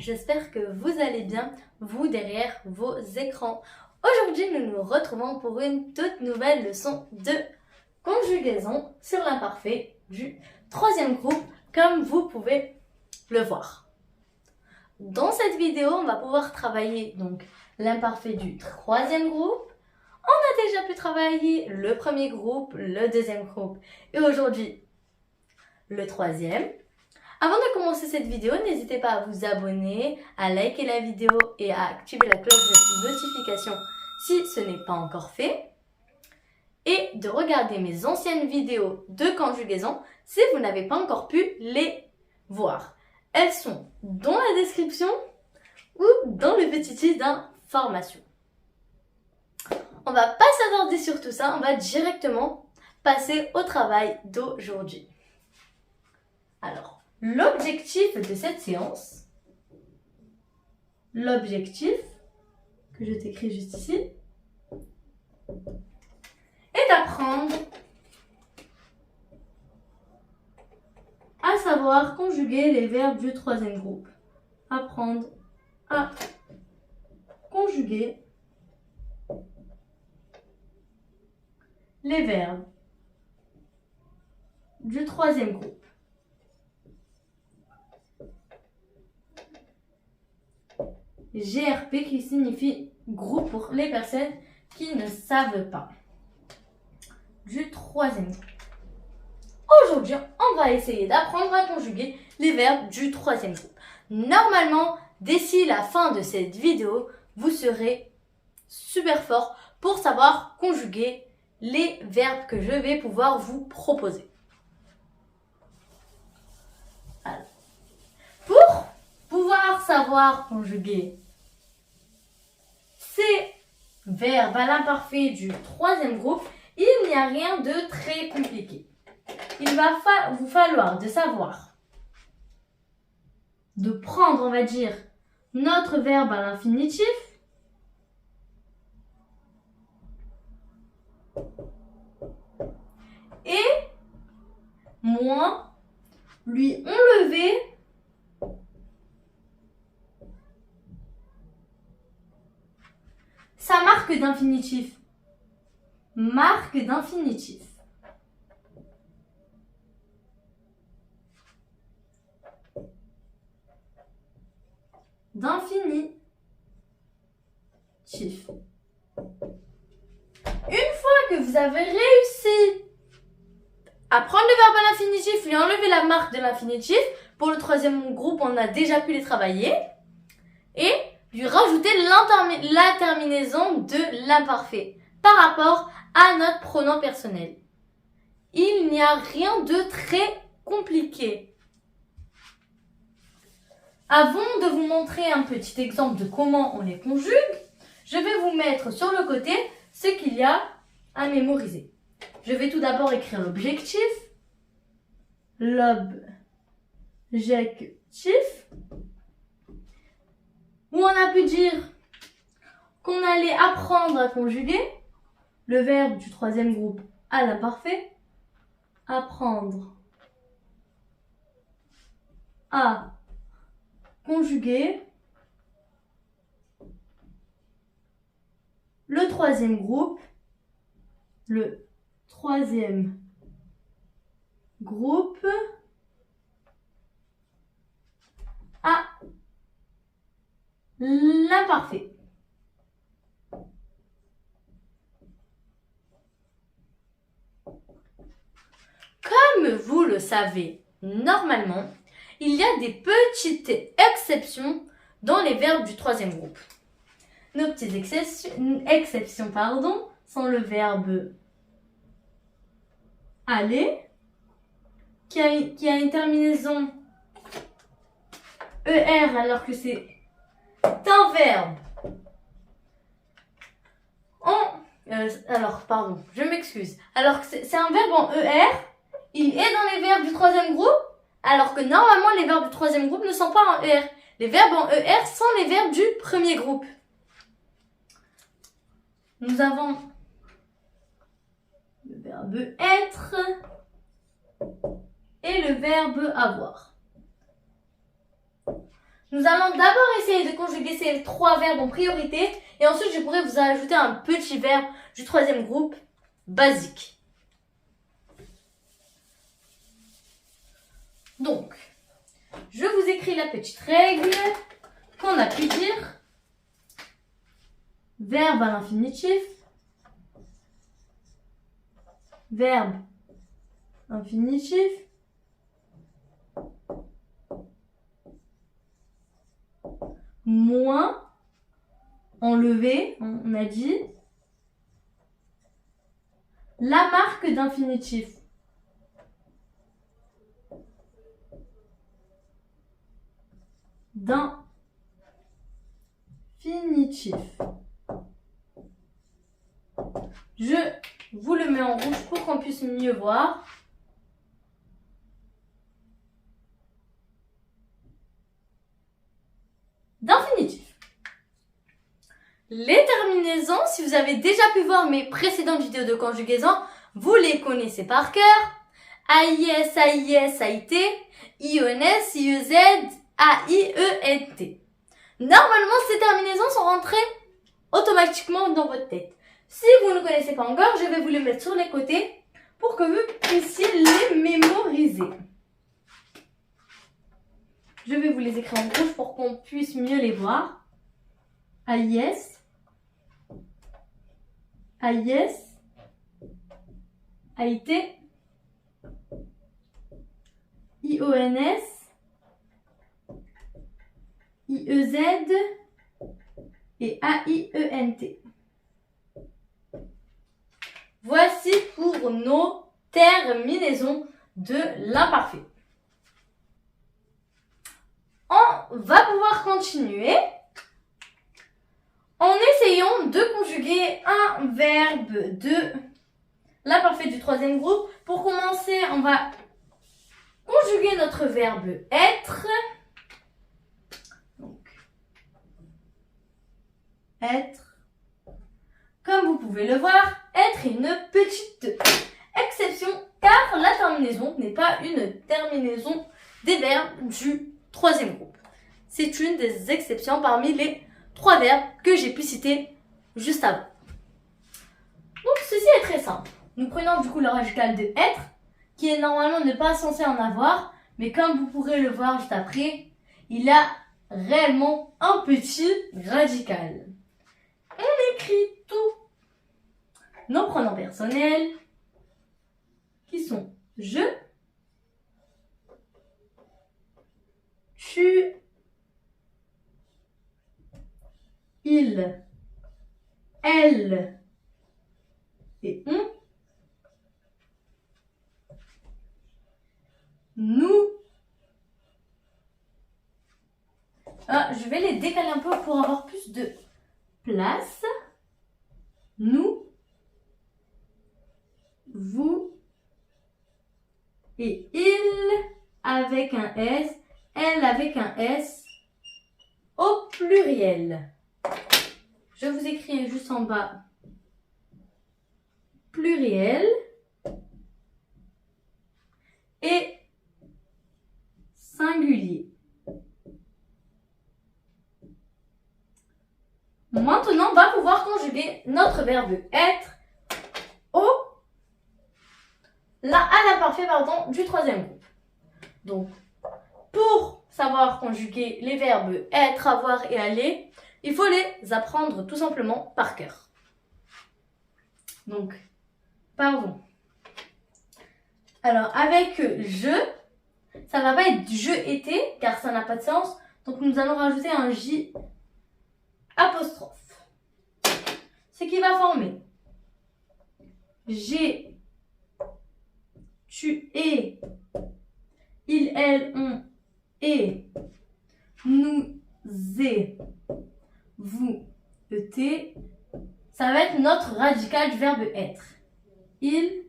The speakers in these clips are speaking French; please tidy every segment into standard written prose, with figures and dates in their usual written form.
j'espère que vous allez bien, vous derrière vos écrans. Aujourd'hui, nous nous retrouvons pour une toute nouvelle leçon de conjugaison sur l'imparfait du troisième groupe, comme vous pouvez le voir. Dans cette vidéo, on va pouvoir travailler donc l'imparfait du troisième groupe. On a déjà pu travailler le premier groupe, le deuxième groupe et aujourd'hui le troisième. Avant de commencer cette vidéo, n'hésitez pas à vous abonner, à liker la vidéo et à activer la cloche de notification si ce n'est pas encore fait. Et de regarder mes anciennes vidéos de conjugaison si vous n'avez pas encore pu les voir. Elles sont dans la description ou dans le petit i d'information. On va pas s'attarder sur tout ça, on va directement passer au travail d'aujourd'hui. Alors, l'objectif de cette séance, l'objectif, que je t'écris juste ici, est d'apprendre à savoir conjuguer les verbes du troisième groupe. Apprendre à conjuguer les verbes du troisième groupe. GRP qui signifie groupe pour les personnes qui ne savent pas. Du troisième groupe. Aujourd'hui, on va essayer d'apprendre à conjuguer les verbes du troisième groupe. Normalement, d'ici la fin de cette vidéo, vous serez super fort pour savoir conjuguer les verbes que je vais pouvoir vous proposer. Alors, pour pouvoir savoir conjuguer ces verbes à l'imparfait du troisième groupe, il n'y a rien de très compliqué. Il va vous falloir de savoir, de prendre, on va dire, notre verbe à l'infinitif, et moins lui enlever sa marque d'infinitif. Marque d'infinitif. D'infinitif. Une fois que vous avez réussi à prendre le verbe à l'infinitif, lui enlever la marque de l'infinitif, pour le troisième groupe, on a déjà pu les travailler, et lui rajouter la terminaison de l'imparfait par rapport à notre pronom personnel. Il n'y a rien de très compliqué. Avant de vous montrer un petit exemple de comment on les conjugue, je vais vous mettre sur le côté ce qu'il y a à mémoriser. Je vais tout d'abord écrire l'objectif. L'objectif. Où on a pu dire qu'on allait apprendre à conjuguer le verbe du troisième groupe à l'imparfait. Apprendre à conjuguer le troisième groupe, à l'imparfait. Comme vous le savez, normalement, il y a des petites exceptions dans les verbes du troisième groupe. Nos petites exceptions, sont le verbe aller, qui a une terminaison ER alors que c'est un verbe je m'excuse. Alors que c'est un verbe en ER, il est dans les verbes du troisième groupe, alors que normalement les verbes du troisième groupe ne sont pas en ER. Les verbes en ER sont les verbes du premier groupe. Nous avons le verbe être et le verbe avoir. Nous allons d'abord essayer de conjuguer ces 3 verbes en priorité et ensuite je pourrai vous ajouter un petit verbe du 3e groupe basique. Donc, je vous écris la petite règle qu'on a pu dire. Verbe à l'infinitif. Verbe infinitif. Moins, enlevé, on a dit, la marque d'infinitif. D'infinitif. Je vous le mets en rouge pour qu'on puisse mieux voir. D'infinitif. Les terminaisons, si vous avez déjà pu voir mes précédentes vidéos de conjugaison, vous les connaissez par cœur. AIS, AIS, AIT, IONS, IEZ, AIENT. Normalement, ces terminaisons sont rentrées automatiquement dans votre tête. Si vous ne connaissez pas encore, je vais vous les mettre sur les côtés pour que vous puissiez les mémoriser. Je vais vous les écrire en rouge pour qu'on puisse mieux les voir. AIS, AIS, AIT, IONS, IEZ et AIENT. Voici pour nos terminaisons de l'imparfait. On va pouvoir continuer en essayant de conjuguer un verbe de l'imparfait du 3e groupe. Pour commencer, on va conjuguer notre verbe être. Donc, être. Comme vous pouvez le voir, être est une petite exception car la terminaison n'est pas une terminaison des verbes du 3e groupe. C'est une des exceptions parmi les 3 verbes que j'ai pu citer juste avant. Donc ceci est très simple. Nous prenons du coup le radical de être, qui est normalement ne pas censé en avoir, mais comme vous pourrez le voir juste après, il a réellement un petit radical. On écrit tous nos pronoms personnels, qui sont je, tu, il, elle et on, nous. Je vais les décaler un peu pour avoir plus de place. Nous, vous et il avec un S, elle avec un S au pluriel. Je vous écris juste en bas pluriel et singulier. Maintenant, on va pouvoir conjuguer notre verbe être à l'imparfait du 3e groupe. Donc, pour savoir conjuguer les verbes être, avoir et aller, il faut les apprendre tout simplement par cœur. Donc, pardon. Alors, avec je, ça va pas être je étais, car ça n'a pas de sens. Donc, nous allons rajouter un J apostrophe. Ce qui va former j'ai, tu es, il, elle, on est, nous et, vous, et, ça va être notre radical du verbe être. Il,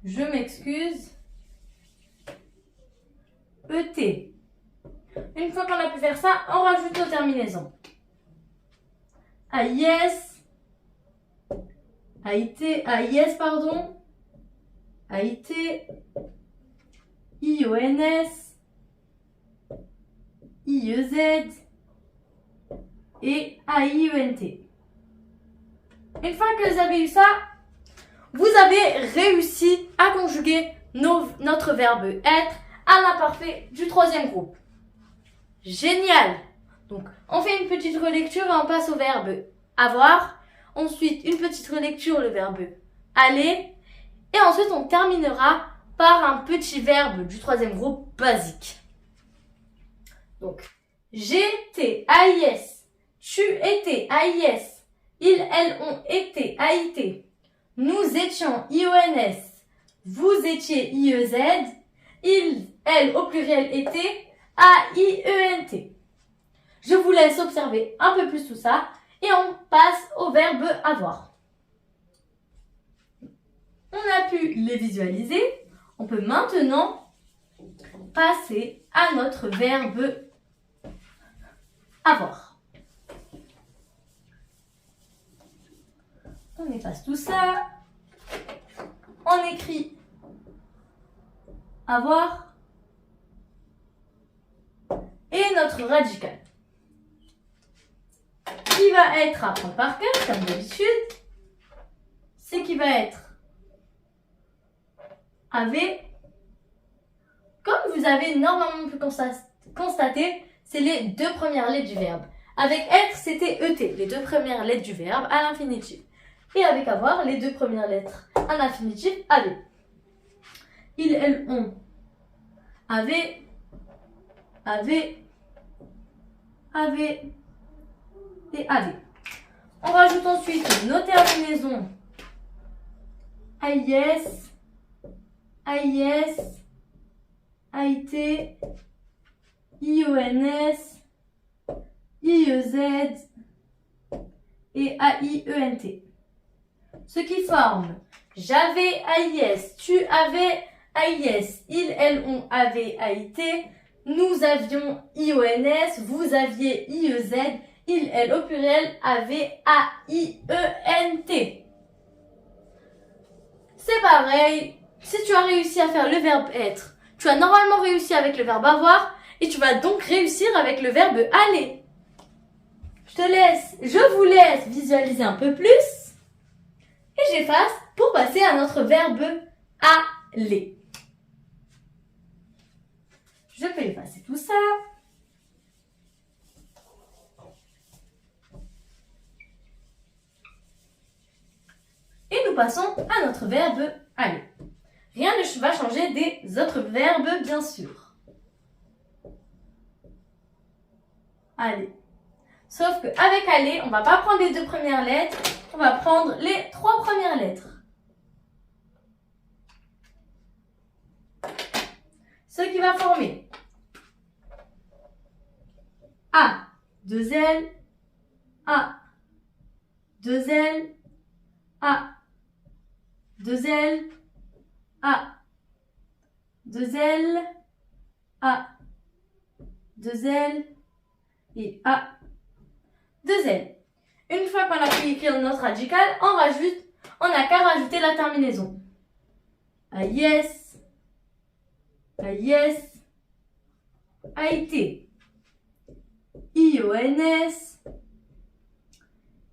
je m'excuse, et. Une fois qu'on a pu faire ça, on rajoute nos terminaisons. AIS, AIT, AIS, AIT, IONS, IEZ et AIENT. Une fois que vous avez eu ça, vous avez réussi à conjuguer notre verbe être à l'imparfait du troisième groupe. Génial! Donc, on fait une petite relecture et on passe au verbe avoir. Ensuite, une petite relecture, le verbe aller. Et ensuite, on terminera par un petit verbe du troisième groupe basique. Donc, j'étais, AIS. Tu étais, AIS. Ils, elles ont été, AIT. Nous étions, IONS. Vous étiez, IEZ. Ils, elles au pluriel étaient, AIENT. Je vous laisse observer un peu plus tout ça et on passe au verbe avoir. On a pu les visualiser. On peut maintenant passer à notre verbe avoir. On efface tout ça. On écrit avoir et notre radical qui va être à prendre par cœur comme d'habitude, c'est qui va être avait. Comme vous avez normalement pu constater, c'est les deux premières lettres du verbe. Avec être, c'était ET, les deux premières lettres du verbe à l'infinitif. Et avec avoir, les deux premières lettres à l'infinitif, avait. Ils, elles, ont, avait, et avait. On rajoute ensuite nos terminaisons AIS, AIT, IONS, IEZ et AIENT. Ce qui forme j'avais AIS, tu avais AIS, ils, elles ont, avaient AIT, nous avions IONS, vous aviez IEZ, ils, elles au pluriel avaient AIENT. C'est pareil, si tu as réussi à faire le verbe être, tu as normalement réussi avec le verbe avoir et tu vas donc réussir avec le verbe aller. Je vous laisse visualiser un peu plus et j'efface pour passer à notre verbe aller. Je peux effacer tout ça. Et nous passons à notre verbe aller. Rien ne va changer des autres verbes, bien sûr. Aller. Sauf qu'avec aller, on ne va pas prendre les deux premières lettres, on va prendre les trois premières lettres. Ce qui va former A, 2 L, A, 2 L, A, 2 L, A, 2 L, A, 2 L et A, 2 L. Une fois qu'on a pu écrire notre radical, on n'a qu'à rajouter la terminaison. AIS, AIS, AIT, IONS,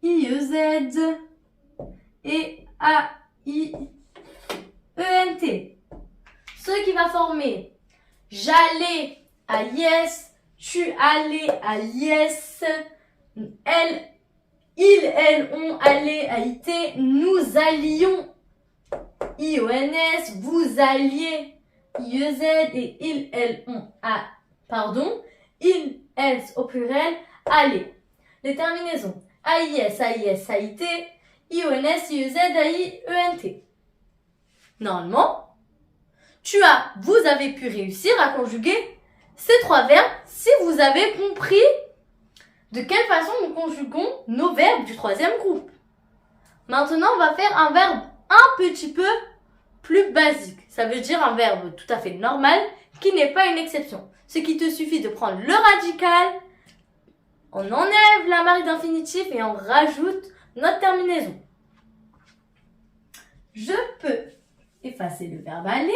IEZ et AIENT. Ce qui va former j'allais à yes, tu allais à yes, elle, ils, elles ont allé à it, nous allions IONS, vous alliez IEZ et ils, elles ont ils, elles au pluriel, aller. Les terminaisons AIS, AIS, AIT, IONS, IEZ, AIENT. Normalement, vous avez pu réussir à conjuguer ces trois verbes si vous avez compris de quelle façon nous conjuguons nos verbes du troisième groupe. Maintenant, on va faire un verbe un petit peu plus basique. Ça veut dire un verbe tout à fait normal qui n'est pas une exception. Ce qui te suffit de prendre le radical, on enlève la marque d'infinitif et on rajoute notre terminaison. Je peux effacer le verbe aller.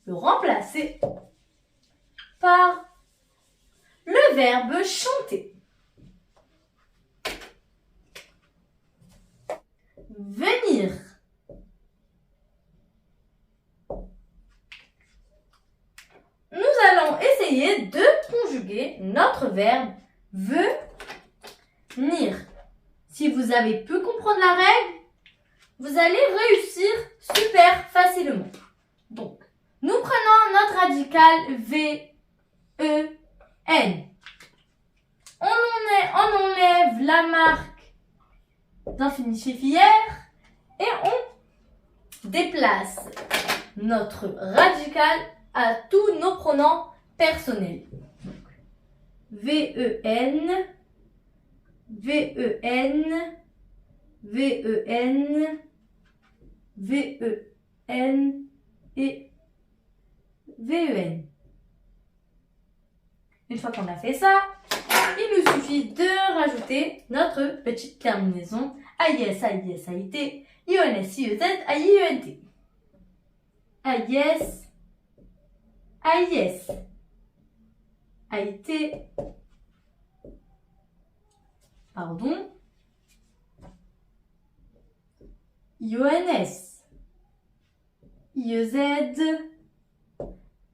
le remplacer par le verbe chanter. Venir. Nous allons essayer de conjuguer notre verbe venir. Si vous avez pu comprendre la règle, vous allez réussir super facilement. Donc, nous prenons notre radical V-E-N. On enlève la marque d'infinitif hier et on déplace notre radical à tous nos pronoms personnels. Donc, V-E-N, V-E-N, V-E-N, V-E-N et V-E-N. Une fois qu'on a fait ça, il nous suffit de rajouter notre petite terminaison AIS, AIS, AIT, IONS, IEZ, AIENT. AIS, AIS, AIT, pardon, IONS, IEZ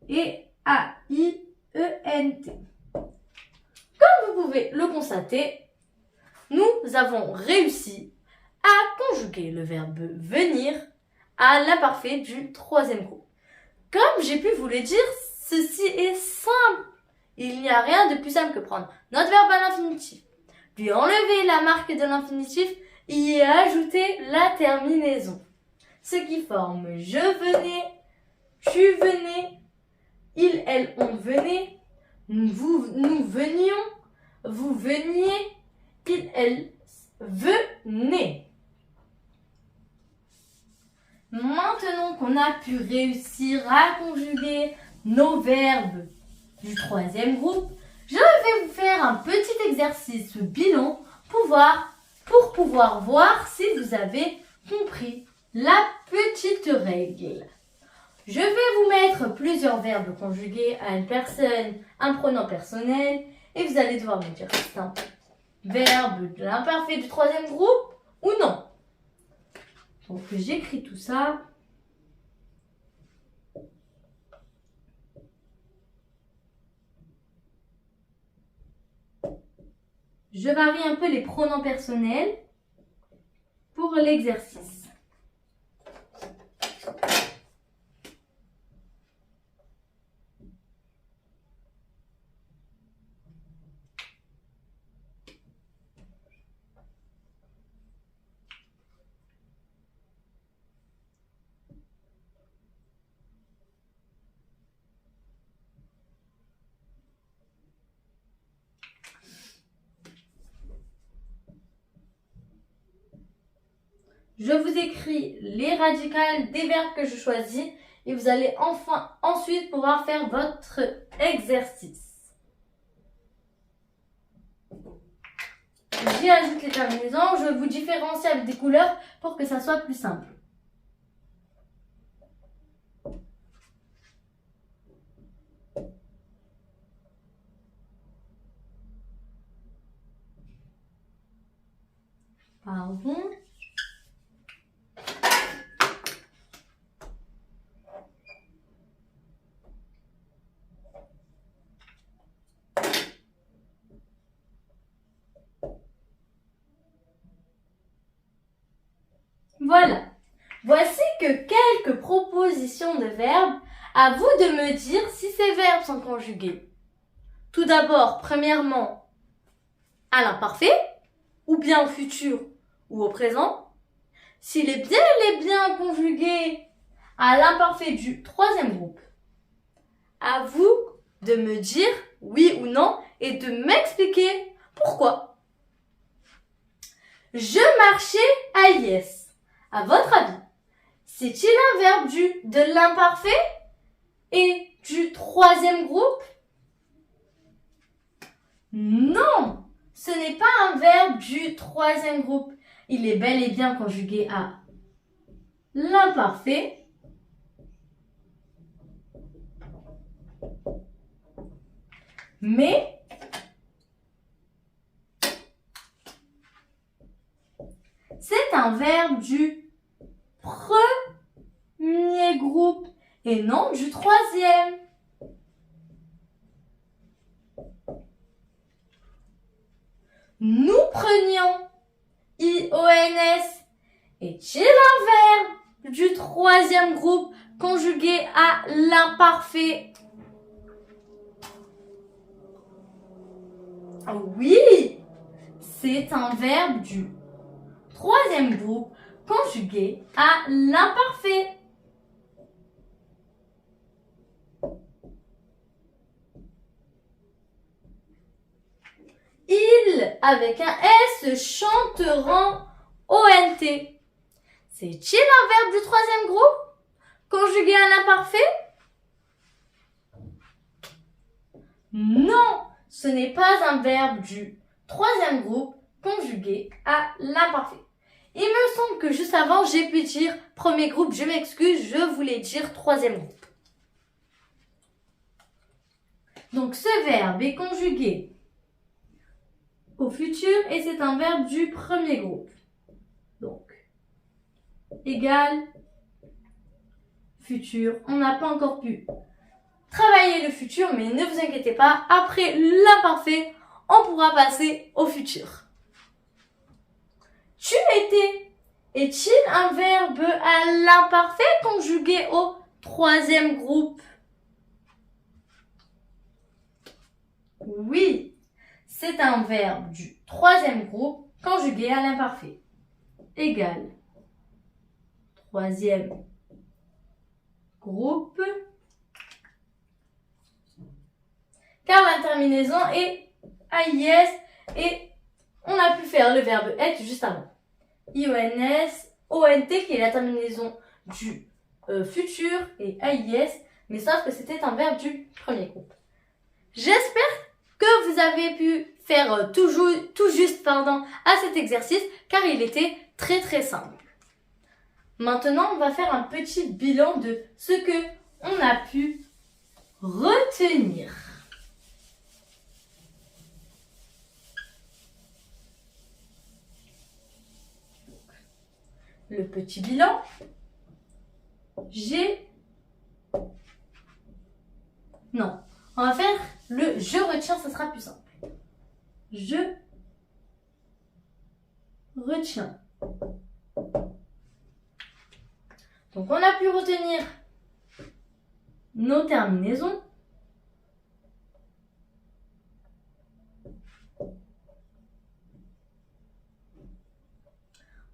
et AIENT. Comme vous pouvez le constater, nous avons réussi à conjuguer le verbe venir à l'imparfait du troisième groupe. Comme j'ai pu vous le dire, ceci est simple. Il n'y a rien de plus simple que prendre notre verbe à l'infinitif, lui enlever la marque de l'infinitif et y ajouter la terminaison. Ce qui forme je venais, tu venais, il, elle, on venait, nous venions, vous veniez, il, elle, venait. Maintenant qu'on a pu réussir à conjuguer nos verbes du troisième groupe, je vais vous faire un petit exercice bilan pour pouvoir voir si vous avez compris la petite règle. Je vais vous mettre plusieurs verbes conjugués à une personne, un pronom personnel, et vous allez devoir me dire si c'est un verbe de l'imparfait du troisième groupe ou non. Donc j'écris tout ça. Je varie un peu les pronoms personnels pour l'exercice. Je vous écris les radicales des verbes que je choisis et vous allez ensuite pouvoir faire votre exercice. J'y ajoute les terminaisons, je vous différencie avec des couleurs pour que ça soit plus simple. Pardon. Voilà. Voici que quelques propositions de verbes. À vous de me dire si ces verbes sont conjugués. Tout d'abord, premièrement, à l'imparfait, ou bien au futur, ou au présent. S'il est bien conjugué à l'imparfait du troisième groupe. À vous de me dire oui ou non et de m'expliquer pourquoi. Je marchais à IS. À votre avis, c'est-il un verbe de l'imparfait et du troisième groupe? Non, ce n'est pas un verbe du troisième groupe. Il est bel et bien conjugué à l'imparfait Mais c'est un verbe du premier groupe et non du troisième. Nous prenions IONS. Est-il un verbe du troisième groupe conjugué à l'imparfait? Oui, c'est un verbe du troisième groupe conjugué à l'imparfait. Ils, avec un S, chanteront ONT. C'est-il un verbe du troisième groupe conjugué à l'imparfait? Non, ce n'est pas un verbe du troisième groupe conjugué à l'imparfait. Il me semble que juste avant, j'ai pu dire premier groupe, je m'excuse, je voulais dire troisième groupe. Donc ce verbe est conjugué au futur et c'est un verbe du premier groupe. Donc, égal, futur. On n'a pas encore pu travailler le futur, mais ne vous inquiétez pas, après l'imparfait, on pourra passer au futur. Tu étais. Est-il un verbe à l'imparfait conjugué au troisième groupe? Oui. C'est un verbe du troisième groupe conjugué à l'imparfait. Égal. Troisième groupe. Car la terminaison est AIS et on a pu faire le verbe être juste avant. IONS, ONT qui est la terminaison du futur et AIS, mais sauf que c'était un verbe du premier groupe. J'espère que vous avez pu faire tout juste à cet exercice car il était très très simple. Maintenant, on va faire un petit bilan de ce que on a pu retenir. Le petit bilan, non, on va faire le je retiens, ça sera plus simple. Je retiens. Donc on a pu retenir nos terminaisons.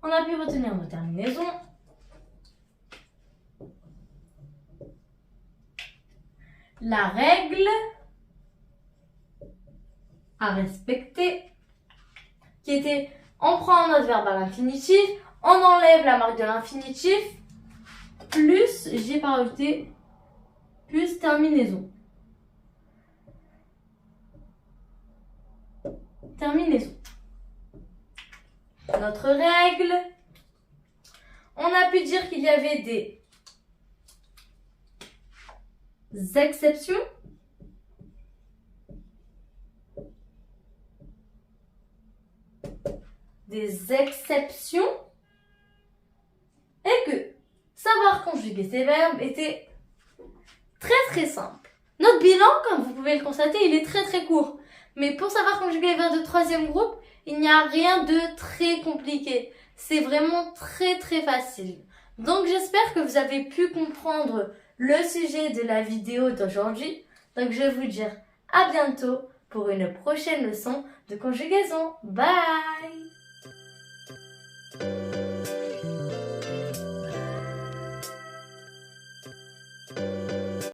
On a pu retenir nos terminaisons. La règle à respecter, qui était on prend notre verbe à l'infinitif, on enlève la marque de l'infinitif, plus, j'ai pas rajouté, plus terminaison. Terminaison. Notre règle, on a pu dire qu'il y avait des exceptions. Des exceptions. Et que savoir conjuguer ces verbes était très très simple. Notre bilan, comme vous pouvez le constater, il est très très court. Mais pour savoir conjuguer les verbes de troisième groupe, il n'y a rien de très compliqué. C'est vraiment très très facile. Donc j'espère que vous avez pu comprendre le sujet de la vidéo d'aujourd'hui. Donc je vais vous dire à bientôt pour une prochaine leçon de conjugaison. Bye!